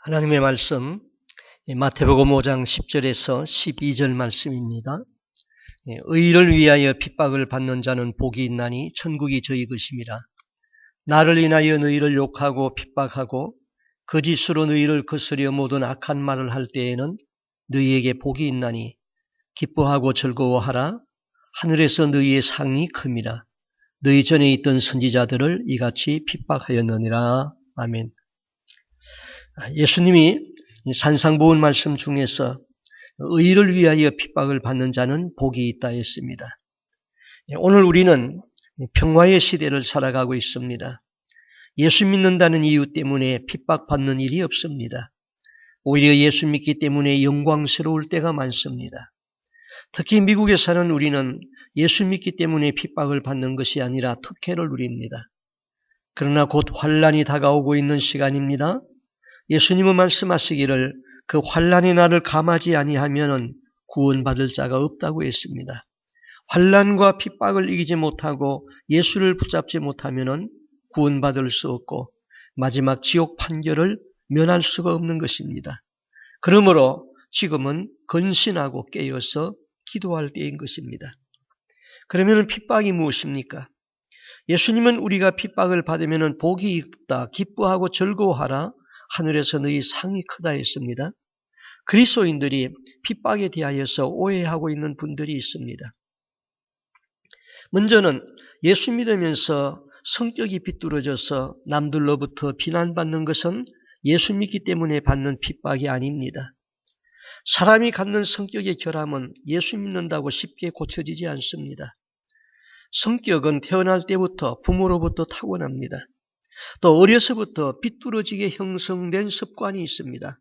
하나님의 말씀, 마태복음 5장 10절에서 12절 말씀입니다. 의를 위하여 핍박을 받는 자는 복이 있나니 천국이 저희 것임이라. 나를 인하여 너희를 욕하고 핍박하고 거짓으로 너희를 거스려 모든 악한 말을 할 때에는 너희에게 복이 있나니 기뻐하고 즐거워하라. 하늘에서 너희의 상이 큼이라. 너희 전에 있던 선지자들을 이같이 핍박하였느니라. 아멘. 예수님이 산상보훈 말씀 중에서 의를 위하여 핍박을 받는 자는 복이 있다 했습니다. 오늘 우리는 평화의 시대를 살아가고 있습니다. 예수 믿는다는 이유 때문에 핍박받는 일이 없습니다. 오히려 예수 믿기 때문에 영광스러울 때가 많습니다. 특히 미국에 사는 우리는 예수 믿기 때문에 핍박을 받는 것이 아니라 특혜를 누립니다. 그러나 곧 환란이 다가오고 있는 시간입니다. 예수님은 말씀하시기를 그 환란의 날을 감하지 아니하면 구원받을 자가 없다고 했습니다. 환란과 핍박을 이기지 못하고 예수를 붙잡지 못하면 구원받을 수 없고 마지막 지옥 판결을 면할 수가 없는 것입니다. 그러므로 지금은 근신하고 깨어서 기도할 때인 것입니다. 그러면 핍박이 무엇입니까? 예수님은 우리가 핍박을 받으면 복이 있다, 기뻐하고 즐거워하라, 하늘에서 너희 상이 크다 했습니다. 그리스도인들이 핍박에 대하여서 오해하고 있는 분들이 있습니다. 먼저는 예수 믿으면서 성격이 비뚤어져서 남들로부터 비난받는 것은 예수 믿기 때문에 받는 핍박이 아닙니다. 사람이 갖는 성격의 결함은 예수 믿는다고 쉽게 고쳐지지 않습니다. 성격은 태어날 때부터 부모로부터 타고납니다. 또 어려서부터 비뚤어지게 형성된 습관이 있습니다.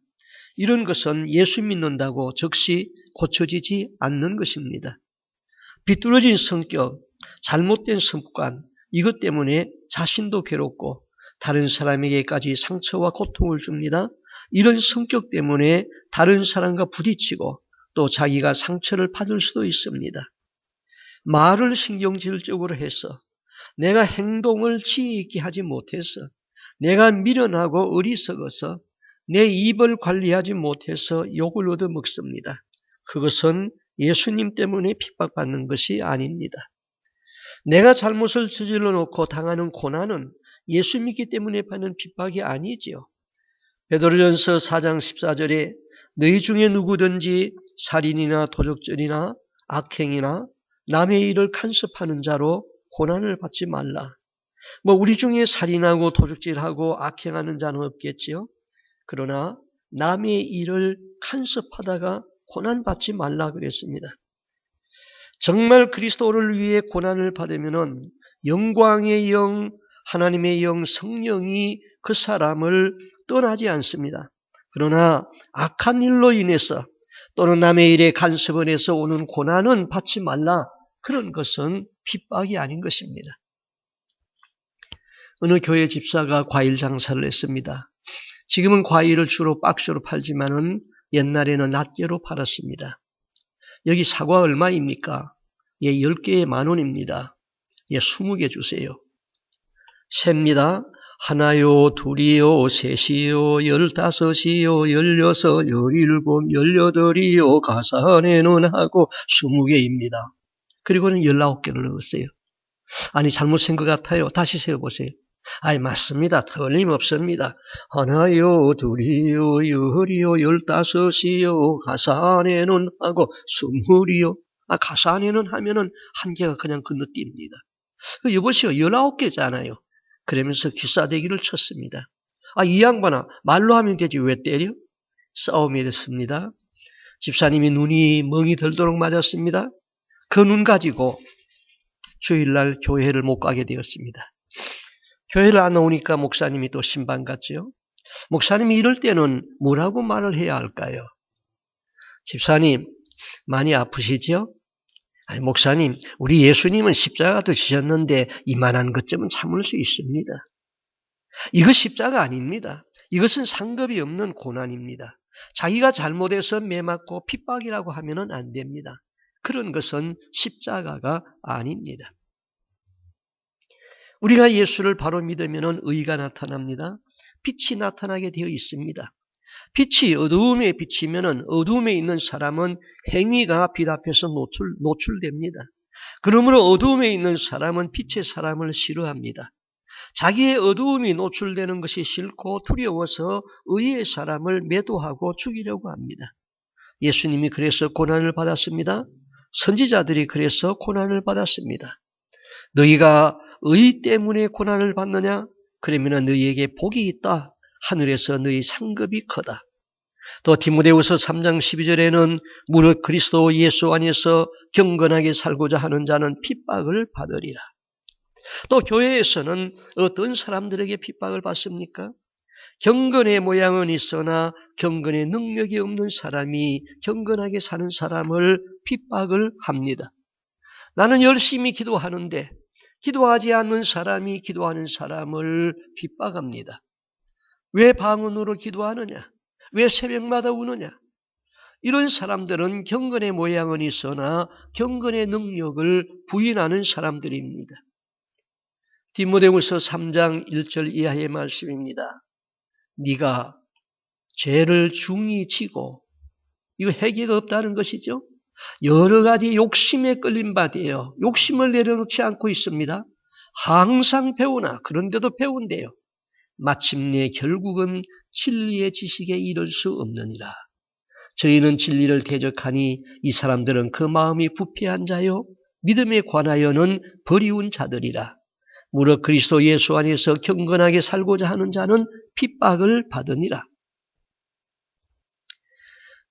이런 것은 예수 믿는다고 즉시 고쳐지지 않는 것입니다. 비뚤어진 성격, 잘못된 습관, 이것 때문에 자신도 괴롭고 다른 사람에게까지 상처와 고통을 줍니다. 이런 성격 때문에 다른 사람과 부딪히고 또 자기가 상처를 받을 수도 있습니다. 말을 신경질적으로 해서 내가 행동을 지혜 있게 하지 못해서 내가 미련하고 어리석어서 내 입을 관리하지 못해서 욕을 얻어먹습니다. 그것은 예수님 때문에 핍박받는 것이 아닙니다. 내가 잘못을 저질러 놓고 당하는 고난은 예수 믿기 때문에 받는 핍박이 아니지요. 베드로전서 4장 14절에 너희 중에 누구든지 살인이나 도적질이나 악행이나 남의 일을 간섭하는 자로 고난을 받지 말라. 우리 중에 살인하고 도둑질하고 악행하는 자는 없겠지요. 그러나 남의 일을 간섭하다가 고난받지 말라 그랬습니다. 정말 그리스도를 위해 고난을 받으면 영광의 영, 하나님의 영, 성령이 그 사람을 떠나지 않습니다. 그러나 악한 일로 인해서 또는 남의 일에 간섭을 해서 오는 고난은 받지 말라. 그런 것은 핍박이 아닌 것입니다. 어느 교회 집사가 과일 장사를 했습니다. 지금은 과일을 주로 박스로 팔지만은 옛날에는 낱개로 팔았습니다. 여기 사과 얼마입니까? 10개에 10,000원입니다. 20개 주세요. 셉니다. 하나요, 둘이요, 셋이요, 15이요, 16, 17, 18이요, 가산에는 하고 20개입니다. 그리고는 19개를 넣었어요. 아니 잘못 센 것 같아요. 다시 세어보세요. 아니 맞습니다. 틀림없습니다. 하나요, 둘이요, 열이요, 15이요, 가산에는 하고 20이요. 가산에는 하면은 한 개가 그냥 건너뜁니다. 여보시오, 19개잖아요. 그러면서 기싸대기를 쳤습니다. 이 양반아, 말로 하면 되지 왜 때려? 싸움이 됐습니다. 집사님이 눈이 멍이 들도록 맞았습니다. 그 눈 가지고 주일날 교회를 못 가게 되었습니다. 교회를 안 오니까 목사님이 또 신방 갔죠. 목사님이 이럴 때는 뭐라고 말을 해야 할까요? 집사님, 많이 아프시죠? 아니, 목사님, 우리 예수님은 십자가도 지셨는데 이만한 것쯤은 참을 수 있습니다. 이거 십자가 아닙니다. 이것은 상급이 없는 고난입니다. 자기가 잘못해서 매맞고 핍박이라고 하면 안 됩니다. 그런 것은 십자가가 아닙니다. 우리가 예수를 바로 믿으면 의가 나타납니다. 빛이 나타나게 되어 있습니다. 빛이 어두움에 비치면은 어두움에 있는 사람은 행위가 빛 앞에서 노출됩니다. 그러므로 어두움에 있는 사람은 빛의 사람을 싫어합니다. 자기의 어두움이 노출되는 것이 싫고 두려워서 의의 사람을 매도하고 죽이려고 합니다. 예수님이 그래서 고난을 받았습니다. 선지자들이 그래서 고난을 받았습니다. 너희가 의 때문에 고난을 받느냐? 그러면 너희에게 복이 있다. 하늘에서 너희 상급이 크다. 또 디모데후서 3장 12절에는 무릇 그리스도 예수 안에서 경건하게 살고자 하는 자는 핍박을 받으리라. 또 교회에서는 어떤 사람들에게 핍박을 받습니까? 경건의 모양은 있으나 경건의 능력이 없는 사람이 경건하게 사는 사람을 핍박을 합니다. 나는 열심히 기도하는데 기도하지 않는 사람이 기도하는 사람을 핍박합니다. 왜 방언으로 기도하느냐? 왜 새벽마다 우느냐? 이런 사람들은 경건의 모양은 있으나 경건의 능력을 부인하는 사람들입니다. 디모데후서 3장 1절 이하의 말씀입니다. 네가 죄를 중히 지고, 이거 해결가 없다는 것이죠. 여러 가지 욕심에 끌린 바 되어 욕심을 내려놓지 않고 있습니다. 항상 배우나 그런데도 배운대요. 마침내 결국은 진리의 지식에 이를 수 없느니라. 저희는 진리를 대적하니 이 사람들은 그 마음이 부패한 자요 믿음에 관하여는 버리운 자들이라. 무릇 그리스도 예수 안에서 경건하게 살고자 하는 자는 핍박을 받으니라.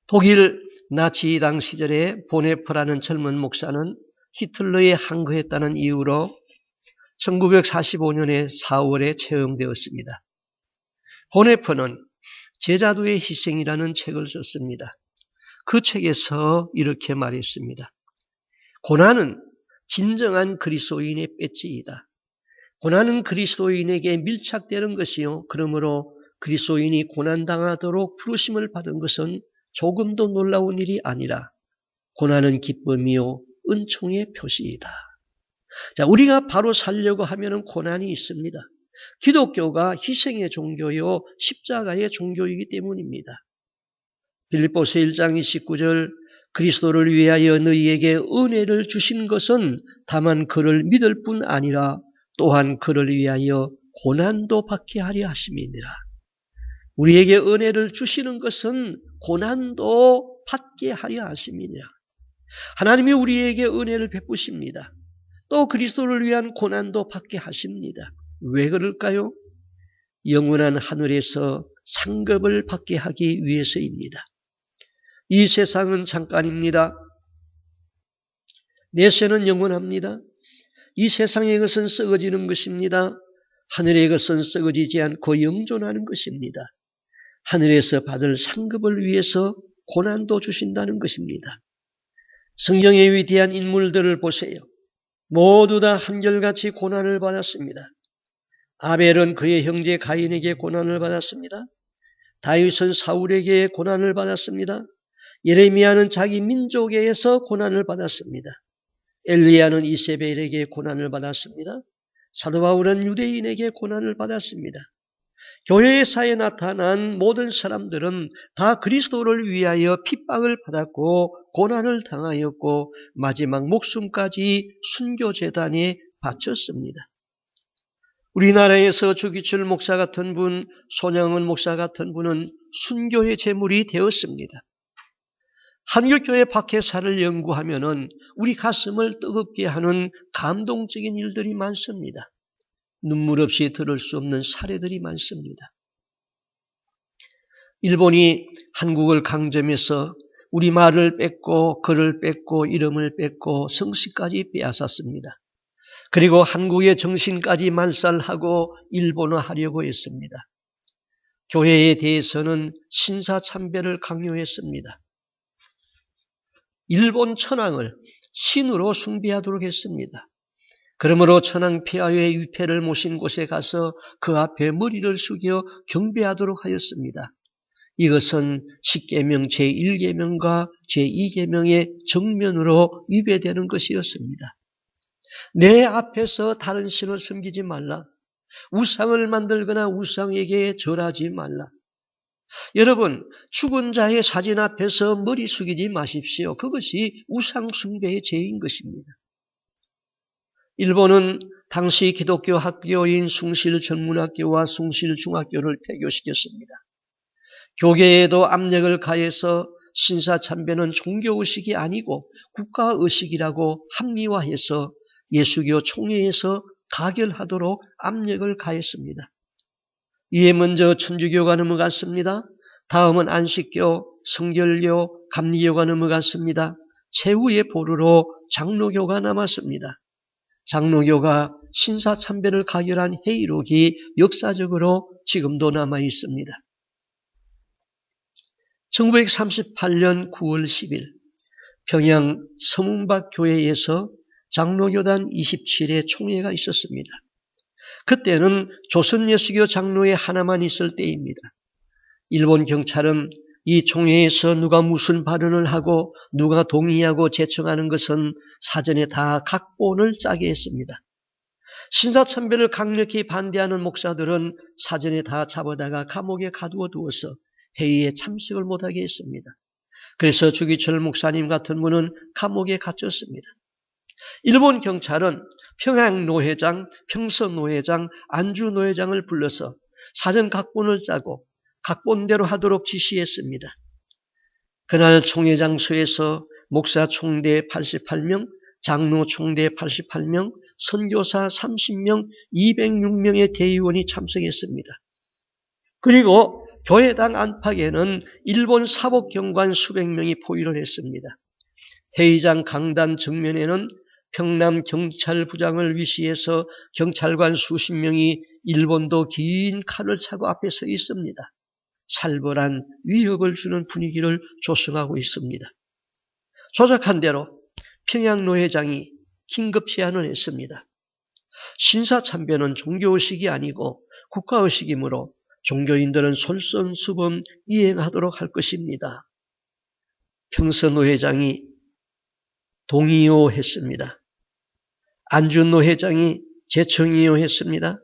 독일 나치당 시절에 보네프라는 젊은 목사는 히틀러에 항거했다는 이유로 1945년에 4월에 채용되었습니다. 보네프는 제자도의 희생이라는 책을 썼습니다. 그 책에서 이렇게 말했습니다. 고난은 진정한 그리스도인의 배지이다. 고난은 그리스도인에게 밀착되는 것이요. 그러므로 그리스도인이 고난당하도록 부르심을 받은 것은 조금도 놀라운 일이 아니라 고난은 기쁨이요 은총의 표시이다. 자, 우리가 바로 살려고 하면은 고난이 있습니다. 기독교가 희생의 종교요 십자가의 종교이기 때문입니다. 빌립보서 1장 29절 그리스도를 위하여 너희에게 은혜를 주신 것은 다만 그를 믿을 뿐 아니라 또한 그를 위하여 고난도 받게 하려 하심이니라. 우리에게 은혜를 주시는 것은 고난도 받게 하려 하심이니라. 하나님이 우리에게 은혜를 베푸십니다. 또 그리스도를 위한 고난도 받게 하십니다. 왜 그럴까요? 영원한 하늘에서 상급을 받게 하기 위해서입니다. 이 세상은 잠깐입니다. 내세는 영원합니다. 이 세상의 것은 썩어지는 것입니다. 하늘의 것은 썩어지지 않고 영존하는 것입니다. 하늘에서 받을 상급을 위해서 고난도 주신다는 것입니다. 성경의 위대한 인물들을 보세요. 모두 다 한결같이 고난을 받았습니다. 아벨은 그의 형제 가인에게 고난을 받았습니다. 다윗은 사울에게 고난을 받았습니다. 예레미야는 자기 민족에서 고난을 받았습니다. 엘리야는 이세벨에게 고난을 받았습니다. 사도 바울은 유대인에게 고난을 받았습니다. 교회사에 나타난 모든 사람들은 다 그리스도를 위하여 핍박을 받았고 고난을 당하였고 마지막 목숨까지 순교제단에 바쳤습니다. 우리나라에서 주기철 목사 같은 분, 손양은 목사 같은 분은 순교의 제물이 되었습니다. 한국교회 박해사를 연구하면은 우리 가슴을 뜨겁게 하는 감동적인 일들이 많습니다. 눈물 없이 들을 수 없는 사례들이 많습니다. 일본이 한국을 강점해서 우리 말을 뺏고 글을 뺏고 이름을 뺏고 성씨까지 빼앗았습니다. 그리고 한국의 정신까지 말살하고 일본화하려고 했습니다. 교회에 대해서는 신사참배를 강요했습니다. 일본 천황을 신으로 숭배하도록 했습니다. 그러므로 천황 폐하의 위패를 모신 곳에 가서 그 앞에 머리를 숙여 경배하도록 하였습니다. 이것은 십계명 제1계명과 제2계명의 정면으로 위배되는 것이었습니다. 내 앞에서 다른 신을 섬기지 말라. 우상을 만들거나 우상에게 절하지 말라. 여러분, 죽은 자의 사진 앞에서 머리 숙이지 마십시오. 그것이 우상 숭배의 죄인 것입니다. 일본은 당시 기독교 학교인 숭실전문학교와 숭실중학교를 폐교시켰습니다. 교계에도 압력을 가해서 신사참배는 종교의식이 아니고 국가의식이라고 합리화해서 예수교 총회에서 가결하도록 압력을 가했습니다. 이에 먼저 천주교가 넘어갔습니다. 다음은 안식교, 성결교, 감리교가 넘어갔습니다. 최후의 보루로 장로교가 남았습니다. 장로교가 신사참배를 가결한 회의록이 역사적으로 지금도 남아 있습니다. 1938년 9월 10일 평양 서문박 교회에서 장로교단 27회 총회가 있었습니다. 그때는 조선예수교 장로회 하나만 있을 때입니다. 일본 경찰은 이 총회에서 누가 무슨 발언을 하고 누가 동의하고 제청하는 것은 사전에 다 각본을 짜게 했습니다. 신사참배를 강력히 반대하는 목사들은 사전에 다 잡아다가 감옥에 가두어 두어서 회의에 참석을 못하게 했습니다. 그래서 주기철 목사님 같은 분은 감옥에 갇혔습니다. 일본 경찰은 평양노회장, 평서노회장, 안주노회장을 불러서 사전 각본을 짜고 각본대로 하도록 지시했습니다. 그날 총회 장소에서 목사 총대 88명, 장로 총대 88명, 선교사 30명, 206명의 대의원이 참석했습니다. 그리고 교회당 안팎에는 일본 사법경관 수백 명이 포위를 했습니다. 회의장 강단 정면에는 평남경찰부장을 위시해서 경찰관 수십 명이 일본도 긴 칼을 차고 앞에 서 있습니다. 살벌한 위협을 주는 분위기를 조성하고 있습니다. 조작한 대로 평양노회장이 긴급 제안을 했습니다. 신사참배는 종교의식이 아니고 국가의식이므로 종교인들은 솔선수범 이행하도록 할 것입니다. 평서노회장이 동의요 했습니다. 안준노회장이 제청이요 했습니다.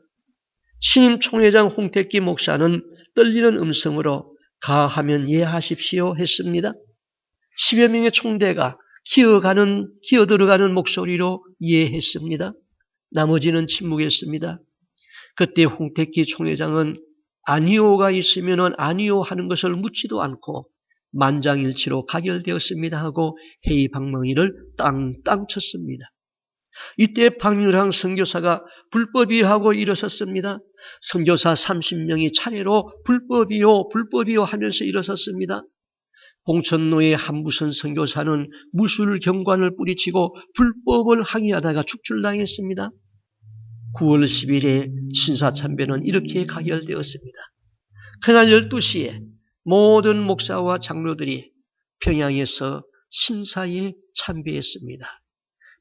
신임 총회장 홍택기 목사는 떨리는 음성으로 가하면 이해하십시오 했습니다. 10여 명의 총대가 기어들어가는 목소리로 이해했습니다. 나머지는 침묵했습니다. 그때 홍택기 총회장은 아니오가 있으면 아니오 하는 것을 묻지도 않고 만장일치로 가결되었습니다 하고 회의 방망이를 땅땅 쳤습니다. 이때 박유랑 선교사가 불법이요 하고 일어섰습니다. 선교사 30명이 차례로 불법이요 하면서 일어섰습니다. 봉천로의 한부선 선교사는 무술경관을 뿌리치고 불법을 항의하다가 축출당했습니다. 9월 10일에 신사참배는 이렇게 가결되었습니다. 그날 12시에 모든 목사와 장로들이 평양에서 신사에 참배했습니다.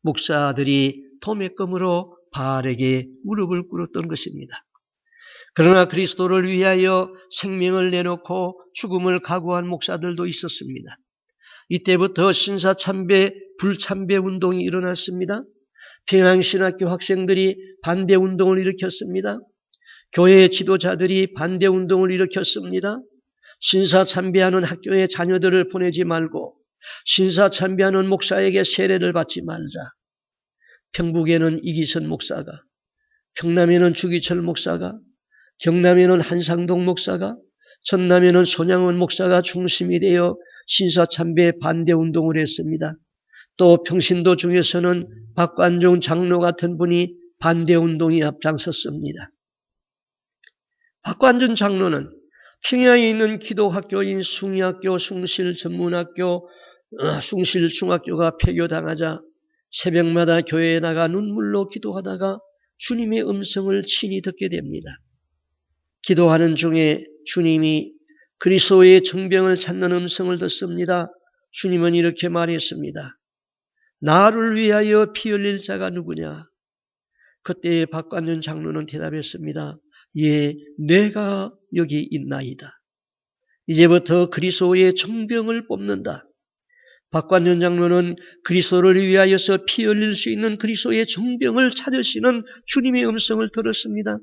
목사들이 도매금으로 바알에게 무릎을 꿇었던 것입니다. 그러나 그리스도를 위하여 생명을 내놓고 죽음을 각오한 목사들도 있었습니다. 이때부터 신사참배, 불참배 운동이 일어났습니다. 평양신학교 학생들이 반대운동을 일으켰습니다. 교회 지도자들이 반대운동을 일으켰습니다. 신사참배하는 학교에 자녀들을 보내지 말고 신사참배하는 목사에게 세례를 받지 말자. 평북에는 이기선 목사가, 평남에는 주기철 목사가, 경남에는 한상동 목사가, 전남에는 손양원 목사가 중심이 되어 신사참배 반대운동을 했습니다. 또 평신도 중에서는 박관종 장로 같은 분이 반대운동에 앞장섰습니다. 박관종 장로는 평양에 있는 기도학교인 숭의학교, 숭실전문학교, 숭실중학교가 폐교당하자 새벽마다 교회에 나가 눈물로 기도하다가 주님의 음성을 친히 듣게 됩니다. 기도하는 중에 주님이 그리스도의 정병을 찾는 음성을 듣습니다. 주님은 이렇게 말했습니다. 나를 위하여 피 흘릴 자가 누구냐? 그때 박관준 장로는 대답했습니다. 예, 내가 여기 있나이다. 이제부터 그리스도의 정병을 뽑는다. 박관준 장로는 그리스도를 위하여서 피 흘릴 수 있는 그리스도의 정병을 찾으시는 주님의 음성을 들었습니다.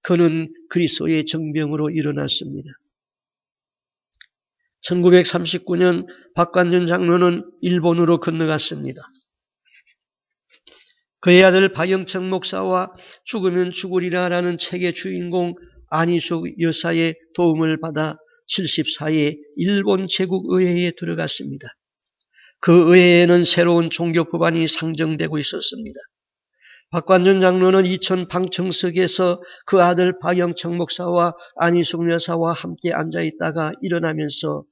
그는 그리스도의 정병으로 일어났습니다. 1939년 박관준 장로는 일본으로 건너갔습니다. 그의 아들 박영청 목사와 죽으면 죽으리라라는 책의 주인공 안희숙 여사의 도움을 받아 74에 일본 제국의회에 들어갔습니다. 그 의회에는 새로운 종교법안이 상정되고 있었습니다. 박관준 장로는 이천 방청석에서 그 아들 박영청 목사와 안희숙 여사와 함께 앉아있다가 일어나면서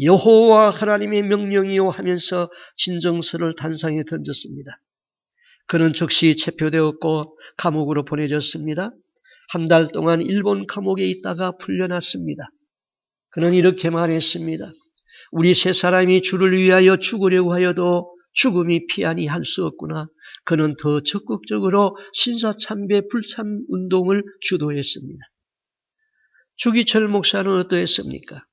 여호와 하나님의 명령이요 하면서 진정서를 단상에 던졌습니다. 그는 즉시 체포되었고 감옥으로 보내졌습니다. 한 달 동안 일본 감옥에 있다가 풀려났습니다. 그는 이렇게 말했습니다. 우리 세 사람이 주를 위하여 죽으려고 하여도 죽음이 피하니 할 수 없구나. 그는 더 적극적으로 신사참배 불참 운동을 주도했습니다. 주기철 목사는 어떠했습니까?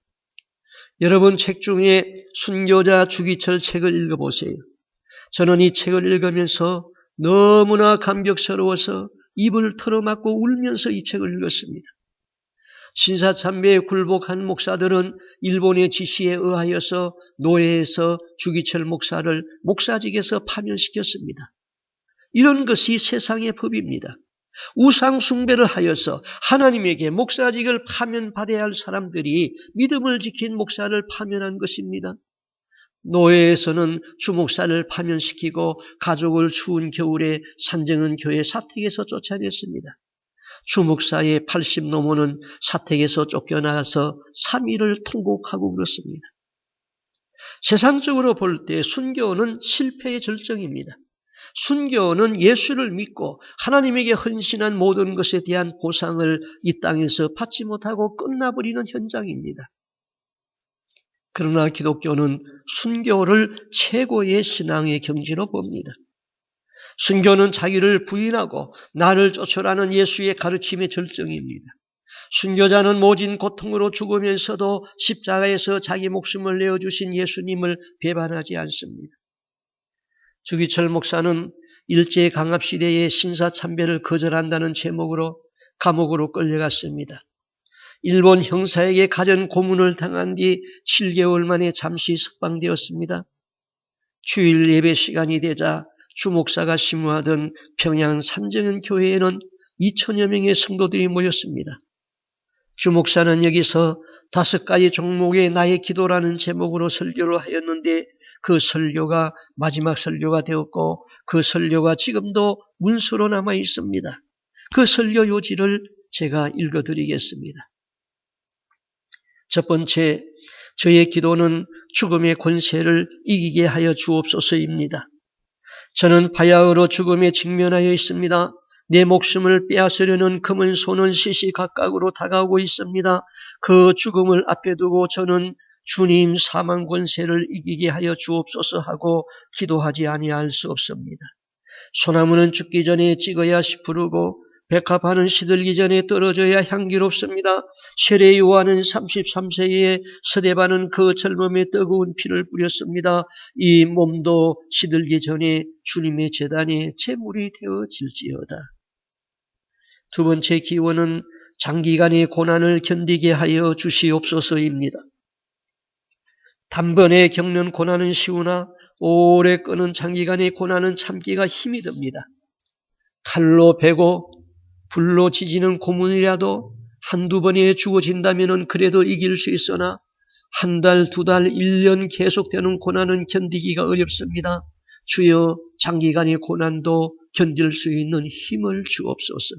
여러분 책 중에 순교자 주기철 책을 읽어보세요. 저는 이 책을 읽으면서 너무나 감격스러워서 입을 털어막고 울면서 이 책을 읽었습니다. 신사참배에 굴복한 목사들은 일본의 지시에 의하여서 노예에서 주기철 목사를 목사직에서 파면시켰습니다. 이런 것이 세상의 법입니다. 우상 숭배를 하여서 하나님에게 목사직을 파면받아야 할 사람들이 믿음을 지킨 목사를 파면한 것입니다. 노예에서는 주목사를 파면시키고 가족을 추운 겨울에 산정은 교회 사택에서 쫓아냈습니다. 주목사의 80 노모는 사택에서 쫓겨나가서 3일을 통곡하고 그렇습니다. 세상적으로 볼 때 순교는 실패의 절정입니다. 순교는 예수를 믿고 하나님에게 헌신한 모든 것에 대한 보상을 이 땅에서 받지 못하고 끝나버리는 현장입니다. 그러나 기독교는 순교를 최고의 신앙의 경지로 봅니다. 순교는 자기를 부인하고 나를 쫓으라는 예수의 가르침의 절정입니다. 순교자는 모진 고통으로 죽으면서도 십자가에서 자기 목숨을 내어주신 예수님을 배반하지 않습니다. 주기철 목사는 일제강압시대의 신사참배를 거절한다는 제목으로 감옥으로 끌려갔습니다. 일본 형사에게 가전 고문을 당한 뒤 7개월 만에 잠시 석방되었습니다. 주일 예배 시간이 되자 주목사가 심우하던 평양 산정은 교회에는 2천여 명의 성도들이 모였습니다. 주목사는 여기서 5가지 종목의 나의 기도라는 제목으로 설교를 하였는데 그 설교가 마지막 설교가 되었고 그 설교가 지금도 문서로 남아 있습니다. 그 설교 요지를 제가 읽어드리겠습니다. 첫 번째, 저의 기도는 죽음의 권세를 이기게 하여 주옵소서입니다. 저는 바야흐로 죽음에 직면하여 있습니다. 내 목숨을 빼앗으려는 검은 손은 시시각각으로 다가오고 있습니다. 그 죽음을 앞에 두고 저는 주님 사망 권세를 이기게 하여 주옵소서 하고 기도하지 아니할 수 없습니다. 소나무는 죽기 전에 찍어야 시푸르고 백합화는 시들기 전에 떨어져야 향기롭습니다. 세례 요한은 33세에 스데반은 그 젊음에 뜨거운 피를 뿌렸습니다. 이 몸도 시들기 전에 주님의 제단에 제물이 되어질지어다. 두 번째 기원은 장기간의 고난을 견디게 하여 주시옵소서입니다. 단번에 겪는 고난은 쉬우나 오래 끄는 장기간의 고난은 참기가 힘이 듭니다. 칼로 베고 불로 지지는 고문이라도 한두 번에 죽어진다면 그래도 이길 수 있으나 한 달, 2달, 1년 계속되는 고난은 견디기가 어렵습니다. 주여 장기간의 고난도 견딜 수 있는 힘을 주옵소서.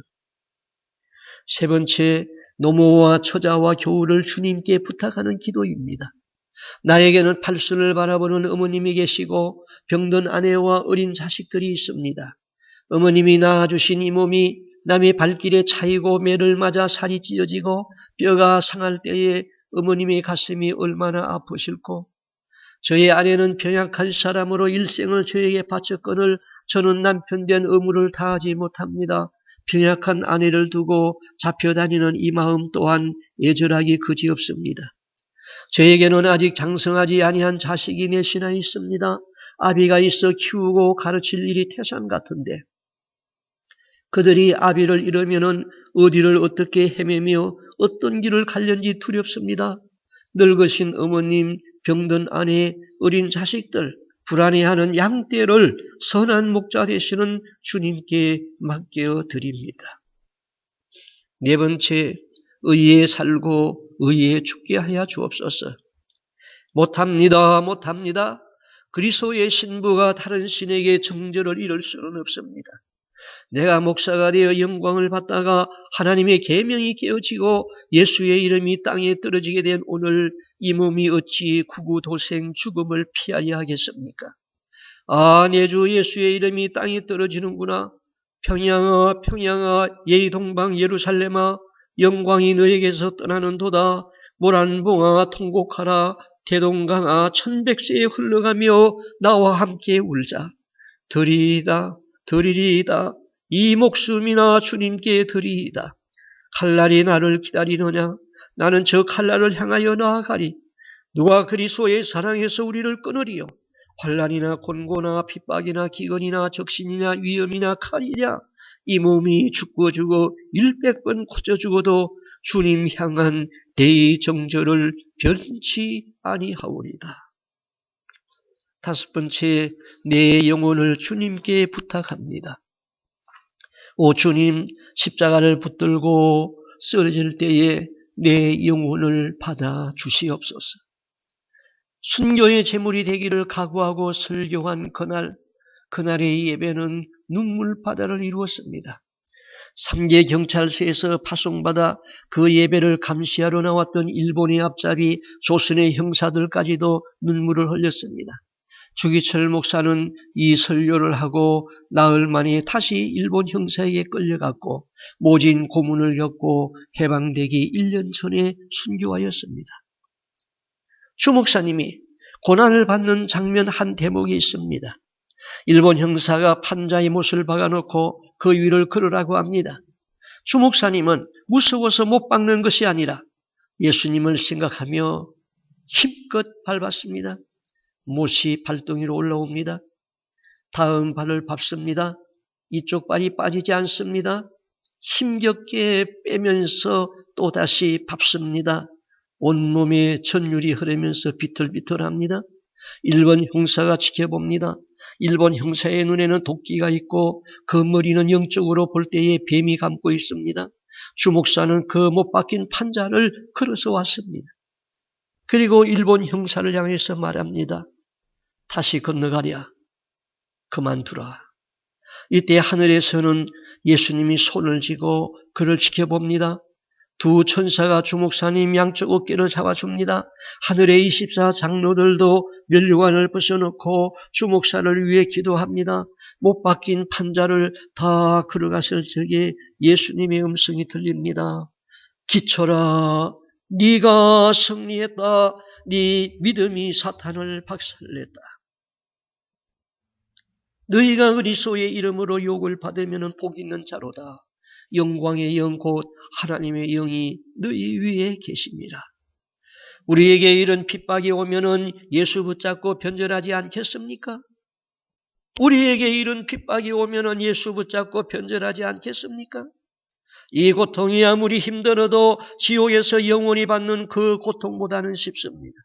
세 번째, 노모와 처자와 교우를 주님께 부탁하는 기도입니다. 나에게는 팔순을 바라보는 어머님이 계시고 병든 아내와 어린 자식들이 있습니다. 어머님이 낳아주신 이 몸이 남의 발길에 차이고 매를 맞아 살이 찢어지고 뼈가 상할 때에 어머님의 가슴이 얼마나 아프실고 저의 아내는 병약한 사람으로 일생을 저에게 바쳤거늘 저는 남편 된 의무를 다하지 못합니다. 병약한 아내를 두고 잡혀다니는 이 마음 또한 애절하기 그지없습니다. 저에게는 아직 장성하지 아니한 자식이 넷이나 있습니다. 아비가 있어 키우고 가르칠 일이 태산 같은데 그들이 아비를 잃으면 어디를 어떻게 헤매며 어떤 길을 갈는지 두렵습니다. 늙으신 어머님, 병든 아내, 어린 자식들, 불안해하는 양떼를 선한 목자 되시는 주님께 맡겨 드립니다. 네 번째, 의에 살고 의에 죽게 하여 주옵소서. 못합니다. 그리스도의 신부가 다른 신에게 정절을 이룰 수는 없습니다. 내가 목사가 되어 영광을 받다가 하나님의 계명이 깨어지고 예수의 이름이 땅에 떨어지게 된 오늘 이 몸이 어찌 구구도생 죽음을 피하려 하겠습니까? 아, 내 주 예수의 이름이 땅에 떨어지는구나. 평양아 예의동방 예루살렘아, 영광이 너에게서 떠나는도다. 모란봉아 통곡하라. 대동강아 천백세에 흘러가며 나와 함께 울자. 드리리이다. 이 목숨이나 주님께 드리이다. 칼날이 나를 기다리느냐? 나는 저 칼날을 향하여 나아가리. 누가 그리스도의 사랑에서 우리를 끊으리요? 환난이나 곤고나 핍박이나 기근이나 적신이나 위험이나 칼이냐? 이 몸이 죽고 100번 고쳐 죽어도 주님 향한 대의 정절을 변치 아니하오리다. 다섯 번째, 내 영혼을 주님께 부탁합니다. 오 주님, 십자가를 붙들고 쓰러질 때에 내 영혼을 받아 주시옵소서. 순교의 제물이 되기를 각오하고 설교한 그날의 예배는 눈물바다를 이루었습니다. 3개 경찰서에서 파송받아 그 예배를 감시하러 나왔던 일본의 앞잡이 조선의 형사들까지도 눈물을 흘렸습니다. 주기철 목사는 이 설교를 하고 나흘 만에 다시 일본 형사에게 끌려갔고 모진 고문을 겪고 해방되기 1년 전에 순교하였습니다. 주 목사님이 고난을 받는 장면 한 대목이 있습니다. 일본 형사가 판자의 못을 박아놓고 그 위를 걸으라고 합니다. 주 목사님은 무서워서 못 박는 것이 아니라 예수님을 생각하며 힘껏 밟았습니다. 못이 발등위로 올라옵니다. 다음 발을 밟습니다. 이쪽 발이 빠지지 않습니다. 힘겹게 빼면서 또다시 밟습니다. 온몸에 전율이 흐르면서 비틀비틀합니다. 일본 형사가 지켜봅니다. 일본 형사의 눈에는 도끼가 있고 그 머리는 영적으로 볼 때에 뱀이 감고 있습니다. 주 목사는 그 못 박힌 판자를 걸어서 왔습니다. 그리고 일본 형사를 향해서 말합니다. 다시 건너가랴. 그만두라. 이때 하늘에서는 예수님이 손을 쥐고 그를 지켜봅니다. 두 천사가 주 목사님 양쪽 어깨를 잡아줍니다. 하늘의 24 장로들도 면류관을 벗어놓고 주 목사를 위해 기도합니다. 못 박힌 판자를 다 걸어갔을 적에 예수님의 음성이 들립니다. 기쳐라. 네가 승리했다. 네 믿음이 사탄을 박살냈다. 너희가 그리스도의 이름으로 욕을 받으면 복 있는 자로다. 영광의 영 곧 하나님의 영이 너희 위에 계십니다. 우리에게 이런 핍박이 오면은 예수 붙잡고 변절하지 않겠습니까? 우리에게 이런 핍박이 오면은 예수 붙잡고 변절하지 않겠습니까? 이 고통이 아무리 힘들어도 지옥에서 영원히 받는 그 고통보다는 쉽습니다.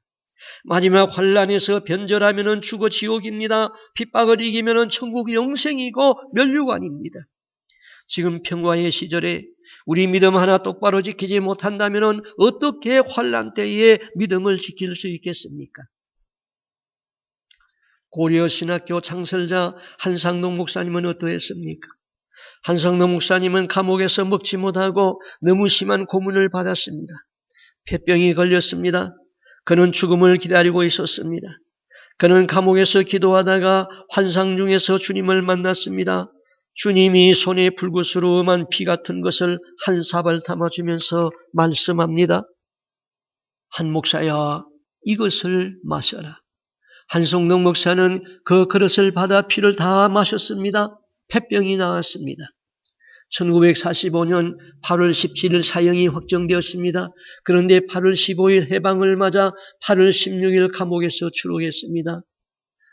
마지막 환난에서 변절하면은 죽어 지옥입니다. 핍박을 이기면은 천국 영생이고 면류관입니다. 지금 평화의 시절에 우리 믿음 하나 똑바로 지키지 못한다면 어떻게 환난 때에 믿음을 지킬 수 있겠습니까? 고려신학교 창설자 한상동 목사님은 어떠했습니까? 한상동 목사님은 감옥에서 먹지 못하고 너무 심한 고문을 받았습니다. 폐병이 걸렸습니다. 그는 죽음을 기다리고 있었습니다. 그는 감옥에서 기도하다가 환상 중에서 주님을 만났습니다. 주님이 손에 불구스러움한 피 같은 것을 한 사발 담아주면서 말씀합니다. 한 목사야, 이것을 마셔라. 한성동 목사는 그 그릇을 받아 피를 다 마셨습니다. 폐병이 나았습니다. 1945년 8월 17일 사형이 확정되었습니다. 그런데 8월 15일 해방을 맞아 8월 16일 감옥에서 추록했습니다.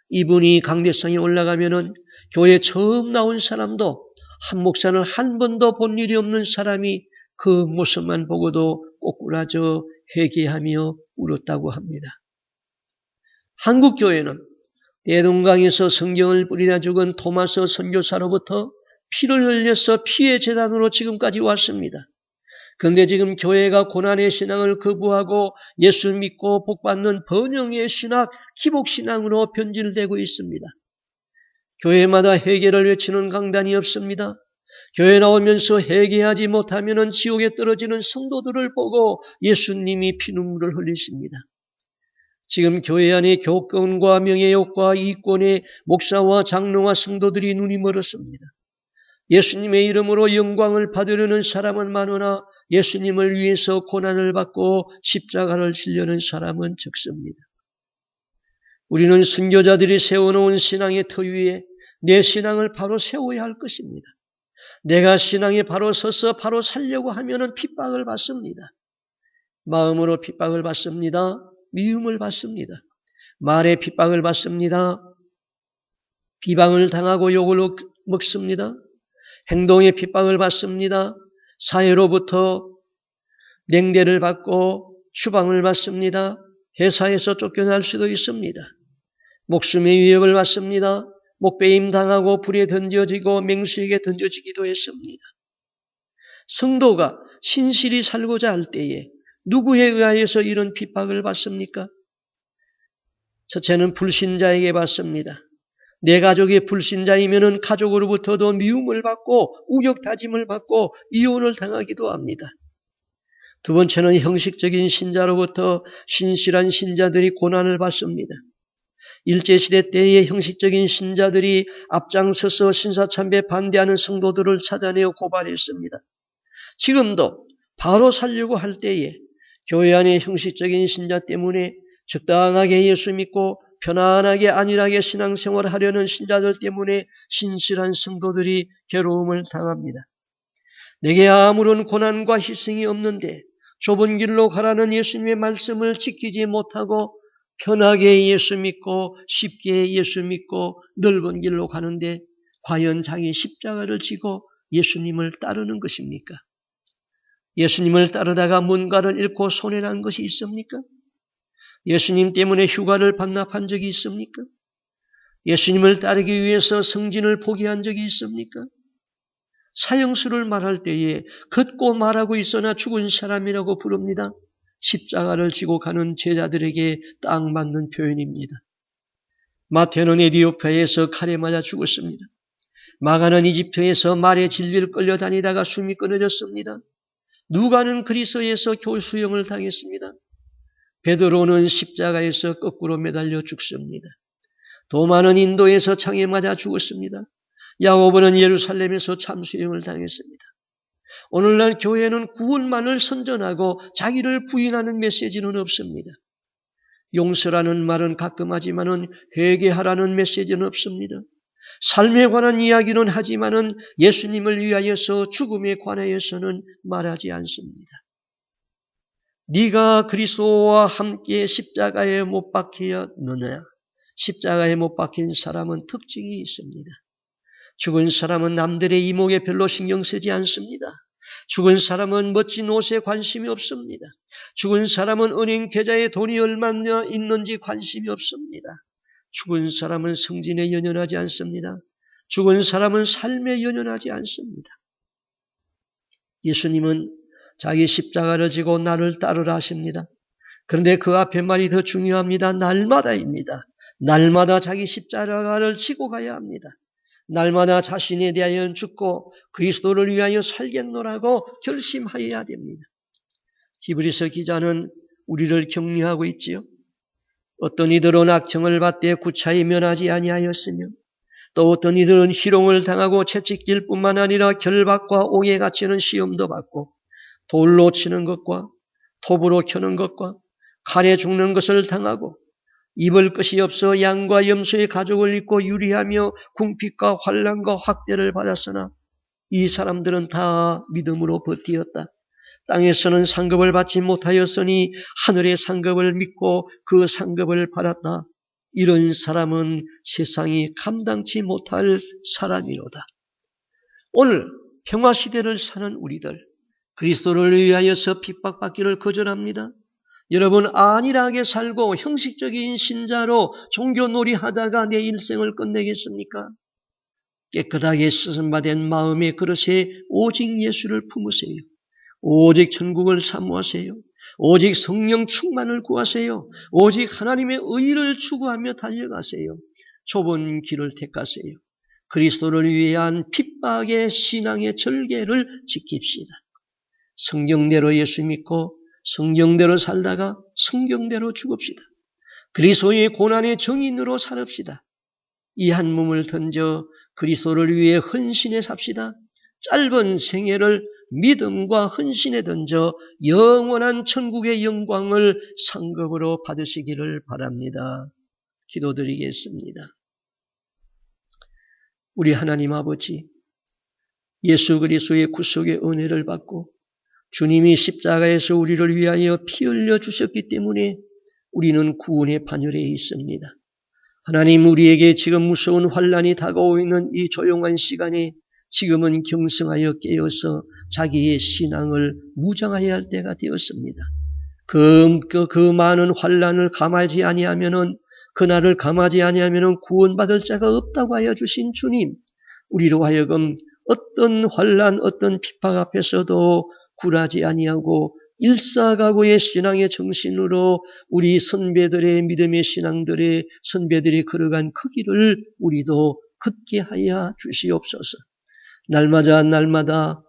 이분이 강대상에 올라가면은 교회 처음 나온 사람도 한 목사는 한 번도 본 일이 없는 사람이 그 모습만 보고도 꼬꾸라져 회개하며 울었다고 합니다. 한국 교회는 대동강에서 성경을 뿌리다 죽은 토마스 선교사로부터 피를 흘려서 피의 재단으로 지금까지 왔습니다. 그런데 지금 교회가 고난의 신앙을 거부하고 예수 믿고 복받는 번영의 신학, 기복신앙으로 변질되고 있습니다. 교회마다 회개를 외치는 강단이 없습니다. 교회 나오면서 회개하지 못하면 지옥에 떨어지는 성도들을 보고 예수님이 피눈물을 흘리십니다. 지금 교회 안에 교권과 명예욕과 이권에 목사와 장로와 성도들이 눈이 멀었습니다. 예수님의 이름으로 영광을 받으려는 사람은 많으나 예수님을 위해서 고난을 받고 십자가를 지려는 사람은 적습니다. 우리는 순교자들이 세워놓은 신앙의 터 위에 내 신앙을 바로 세워야 할 것입니다. 내가 신앙에 바로 서서 바로 살려고 하면은 핍박을 받습니다. 마음으로 핍박을 받습니다. 미움을 받습니다. 말에 핍박을 받습니다. 비방을 당하고 욕을 먹습니다. 행동에 핍박을 받습니다. 사회로부터 냉대를 받고 추방을 받습니다. 회사에서 쫓겨날 수도 있습니다. 목숨의 위협을 받습니다. 목베임 당하고 불에 던져지고 맹수에게 던져지기도 했습니다. 성도가 신실히 살고자 할 때에 누구에 의하여서 이런 핍박을 받습니까? 첫째는 불신자에게 받습니다. 내 가족이 불신자이면 가족으로부터도 미움을 받고 우격다짐을 받고 이혼을 당하기도 합니다. 두 번째는 형식적인 신자로부터 신실한 신자들이 고난을 받습니다. 일제시대 때의 형식적인 신자들이 앞장서서 신사참배에 반대하는 성도들을 찾아내어 고발했습니다. 지금도 바로 살려고 할 때에 교회 안의 형식적인 신자 때문에 적당하게 예수 믿고 편안하게 안일하게 신앙생활을 하려는 신자들 때문에 신실한 성도들이 괴로움을 당합니다. 내게 아무런 고난과 희생이 없는데 좁은 길로 가라는 예수님의 말씀을 지키지 못하고 편하게 예수 믿고 쉽게 예수 믿고 넓은 길로 가는데 과연 자기 십자가를 지고 예수님을 따르는 것입니까? 예수님을 따르다가 뭔가를 잃고 손해난 것이 있습니까? 예수님 때문에 휴가를 반납한 적이 있습니까? 예수님을 따르기 위해서 성진을 포기한 적이 있습니까? 사형수를 말할 때에 걷고 말하고 있으나 죽은 사람이라고 부릅니다. 십자가를 지고 가는 제자들에게 딱 맞는 표현입니다. 마태는 에디오피아에서 칼에 맞아 죽었습니다. 마가는 이집트에서 말의 진리를 끌려다니다가 숨이 끊어졌습니다. 누가는 그리스에서 교수형을 당했습니다. 베드로는 십자가에서 거꾸로 매달려 죽습니다. 도마는 인도에서 창에 맞아 죽었습니다. 야고보는 예루살렘에서 참수형을 당했습니다. 오늘날 교회는 구원만을 선전하고 자기를 부인하는 메시지는 없습니다. 용서라는 말은 가끔 하지만은 회개하라는 메시지는 없습니다. 삶에 관한 이야기는 하지만은 예수님을 위하여서 죽음에 관하여서는 말하지 않습니다. 네가 그리스도와 함께 십자가에 못 박히었느냐? 십자가에 못 박힌 사람은 특징이 있습니다. 죽은 사람은 남들의 이목에 별로 신경 쓰지 않습니다. 죽은 사람은 멋진 옷에 관심이 없습니다. 죽은 사람은 은행 계좌에 돈이 얼마나 있는지 관심이 없습니다. 죽은 사람은 성진에 연연하지 않습니다. 죽은 사람은 삶에 연연하지 않습니다. 예수님은 자기 십자가를 지고 나를 따르라 하십니다. 그런데 그 앞에 말이 더 중요합니다. 날마다입니다. 날마다 자기 십자가를 지고 가야 합니다. 날마다 자신에 대하여 죽고 그리스도를 위하여 살겠노라고 결심하여야 됩니다. 히브리서 기자는 우리를 격려하고 있지요. 어떤 이들은 악청을 받되 구차히 면하지 아니하였으며 또 어떤 이들은 희롱을 당하고 채찍질 뿐만 아니라 결박과 옥에 갇히는 시험도 받고 돌로 치는 것과 톱으로 켜는 것과 칼에 죽는 것을 당하고 입을 것이 없어 양과 염소의 가죽을 입고 유리하며 궁핍과 환난과 학대를 받았으나 이 사람들은 다 믿음으로 버티었다. 땅에서는 상급을 받지 못하였으니 하늘의 상급을 믿고 그 상급을 받았다. 이런 사람은 세상이 감당치 못할 사람이로다. 오늘 평화시대를 사는 우리들, 그리스도를 위하여서 핍박받기를 거절합니다. 여러분, 안일하게 살고 형식적인 신자로 종교놀이 하다가 내 일생을 끝내겠습니까? 깨끗하게 씻음받은 마음의 그릇에 오직 예수를 품으세요. 오직 천국을 사모하세요. 오직 성령 충만을 구하세요. 오직 하나님의 의를 추구하며 달려가세요. 좁은 길을 택하세요. 그리스도를 위한 핍박의 신앙의 절개를 지킵시다. 성경대로 예수 믿고 성경대로 살다가 성경대로 죽읍시다. 그리스도의 고난의 정인으로 살읍시다. 이 한 몸을 던져 그리스도를 위해 헌신해 삽시다. 짧은 생애를 믿음과 헌신에 던져 영원한 천국의 영광을 상급으로 받으시기를 바랍니다. 기도드리겠습니다. 우리 하나님 아버지, 예수 그리스도의 구속의 은혜를 받고 주님이 십자가에서 우리를 위하여 피 흘려 주셨기 때문에 우리는 구원의 반열에 있습니다. 하나님, 우리에게 지금 무서운 환난이 다가오고 있는 이 조용한 시간에 지금은 경성하여 깨어서 자기의 신앙을 무장해야 할 때가 되었습니다. 그 많은 환난을 감하지 아니하면은, 그날을 감하지 아니하면은 구원받을 자가 없다고 하여 주신 주님, 우리로 하여금 어떤 환난, 어떤 핍박 앞에서도 굴하지 아니하고 일사각오의 신앙의 정신으로 우리 선배들의 믿음의 신앙들의 선배들이 걸어간 그 길을 우리도 걷게 하여 주시옵소서. 날마다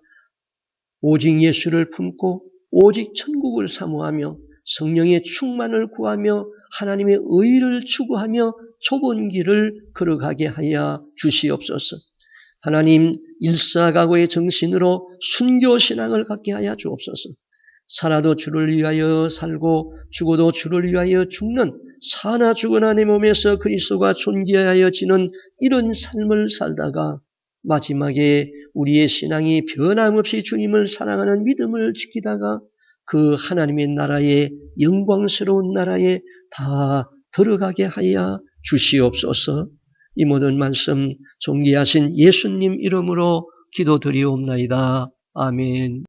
오직 예수를 품고 오직 천국을 사모하며 성령의 충만을 구하며 하나님의 의를 추구하며 좁은 길을 걸어가게 하여 주시옵소서. 하나님, 일사각오의 정신으로 순교신앙을 갖게 하여 주옵소서. 살아도 주를 위하여 살고 죽어도 주를 위하여 죽는, 사나 죽으나 내 몸에서 그리스도가 존귀하여지는 이런 삶을 살다가 마지막에 우리의 신앙이 변함없이 주님을 사랑하는 믿음을 지키다가 그 하나님의 나라에, 영광스러운 나라에 다 들어가게 하여 주시옵소서. 이 모든 말씀 존귀하신 예수님 이름으로 기도드리옵나이다. 아멘.